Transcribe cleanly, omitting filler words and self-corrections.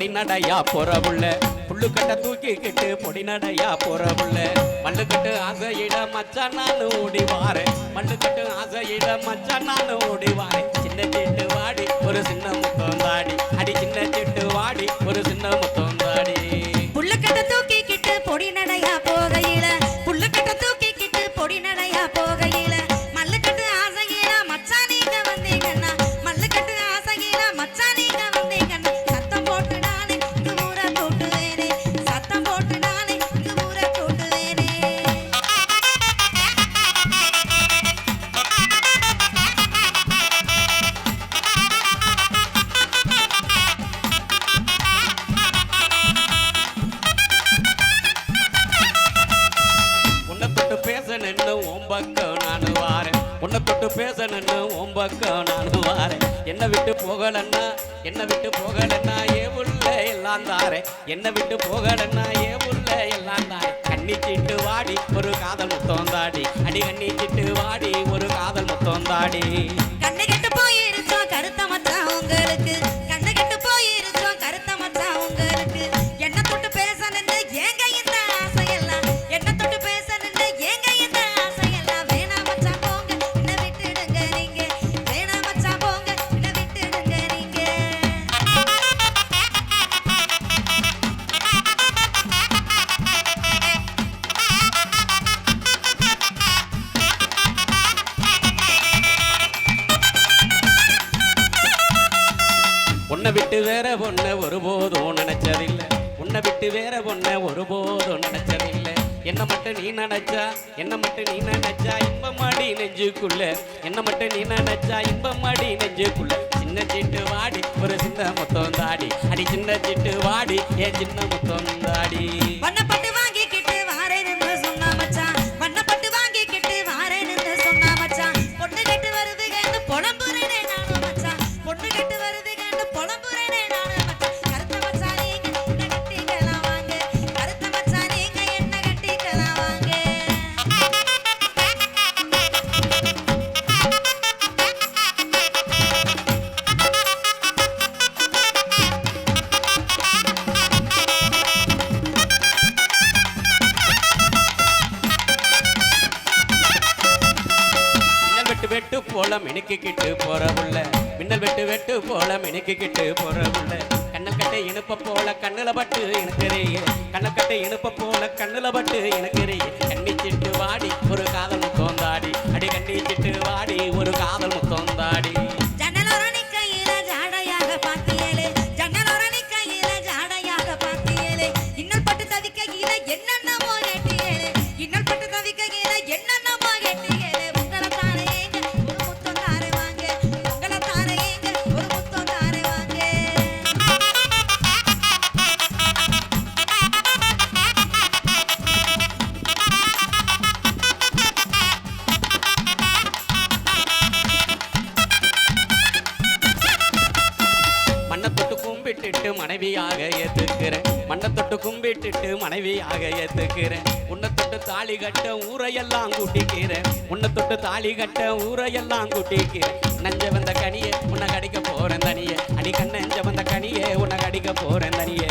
பொடி நடையா போறவுள்ள புள்ளுக்கட்ட தூக்கிக்கிட்டு பொடி நடையா போறவுள்ள மல்லுக்கட்டு ஆசையிட மச்சான் நானு ஓடி வாரேன் மல்லுக்கட்டு ஆசையிட மச்சான் நானு ஓடி வாரேன் சின்ன சிட்டு வாடி ஒரு சின்ன முத்தம் தாடி அடி சின்ன சிட்டு வாடி ஒரு சின்ன முத்தம் தாடி புள்ளுக்கட்ட தூக்கிக்கிட்டு பொடி நடையா போகையில புள்ளுக்கட்ட தூக்கிக்கிட்டு பொடி நடையா போகையில மல்லுக்கட்டு ஆசையில மச்சான் நீங்க வந்தீங்கன்னா மல்லுக்கட்டு ஆசையில மச்சான் நீங்க வந்தீங்கன்னா சத்தம் போட்டு நானே இந்த ஊரை கூட்டுவேனே சத்தம் போட்டு நானே இந்த ஊரை கூட்டுவேனே உன்னை தொட்டு பேசணுன்னு ஓம்பக்கம் நானு வாரேன் உன்னை தொட்டு பேசணுன்னு ஓம்பக்கம் நானு வாரேன் என்னை விட்டு போகலன்னா ஏ உள்ள எல்லாம் தாரேன் என்னை விட்டு போகலன்னா ஏ உள்ள எல்லாம் தாரேன் கண்ணி சீட்டு வாடி ஒரு காதல் முத்தம் தாடி அடி கண்ணி சீட்டு வாடி ஒரு காதல் முத்தம் தாடி கண்ணை கெட்டு போயிருச்சோம் கருத்த மச்சான் உங்களுக்கு கண்ணை கெட்டு போயிருச்சோம் கருத்த மச்சான் உங்களுக்கு என்ன தொட்டு பேசணுன்னு ஏங்க இந்த ஆசையெல்லாம் என்ன தொட்டு பேசணுன்னு ஏங்க இந்த ஆசையெல்லாம் வேணா மச்சான் போங்க என்ன விட்டுடுங்க நீங்க வேணா மச்சான் போங்க என்ன விட்டுடுங்க நீங்க உன்னை விட்டு வேற பொண்ண ஒருபோதும் நினைச்சதில்லை உன்னை விட்டு வேற பொண்ண ஒருபோதும் நினைச்சதில்லை என்ன மட்டும் நீ நினைச்சா இன்பமாடி நெஞ்சுக்குள்ள என்ன மட்டும் நீ நினைச்சா இன்பமாடி நெஞ்சுக்குள்ள சின்ன சிட்டு வாடி ஒரு சின்ன முத்தம் தாடி அடி சின்ன சிட்டு வாடி ஏன் சின்ன முத்தம் தாடி வண்ணப்பட்டு வாங்கிக்கிட்டு வாரேன்னு சொன்னா மச்சான் வண்ணப்பட்டு வாங்கிக்கிட்டு வாரேன்னு சொன்னா மச்சான் பொண்ணு கெட்டு வருதுன்னு புலம்புறேனே நானும் மச்சான் பொண்ணு கெட்டு வருதுன்னு புலம்புறேனே நானும் மச்சான் கருத்த மச்சான் நீங்க என்ன கட்டிக்கலாம் வாங்க கருத்த மச்சான் நீங்க என்ன கட்டிக்கலாம் வாங்க வெட்டு போல மினுக்கிட்டு போறவுள்ள மின்னல் வெட்டு போல மினுக்கிட்டு போறவுள்ள கண்ணக்கட்டை இனுப்ப போல கண்ணுல பட்டு எனக்குறிய கண்ணக்கட்டை இனுப்ப போல கண்ணுல பட்டு எனக்குறிய கண்ணி சிட்டு வாடி ஒரு காதல் முத்தம் தாடி அடி கண்ணி சிட்டு வாடி ஒரு காதல் முத்தம் தாடி ஜன்னலோரணி கையில ஜாடையாக பாத்தியலே ஜன்னலோரணி கையில ஜாடையாக பாத்தியலே இன்னல் பட்டு தவிக்கையில என்னென்னமோ கேட்டியலே இன்னல் பட்டு தவிக்கையில என்னென்னமோ கேட்டியலே உங்களை தாரேங்க ஒரு முத்தம் தாரே வாங்க உங்களை தாரேங்க ஒரு முத்தம் தாரே வாங்க மண்ணை தொட்டு கும்பிட்டுட்டு மனைவியாக ஏத்துக்கிறேன் மண்ணை தொட்டு கும்பிட்டுட்டு மனைவியாக ஏத்துக்கிறேன் உன்னை தொட்டு தாலி கட்ட ஊரையெல்லாம் கூட்டிக்கிறேன் உன்னை தொட்டு தாலி கட்ட ஊரையெல்லாம் கூட்டிக்கிறேன் நஞ்ச வந்த கனியே உன்னை கடிக்க போறேன் தனியே அடி கண்ணஞ்ச வந்த கனியே உன்னை கடிக்க போறேன் தனியே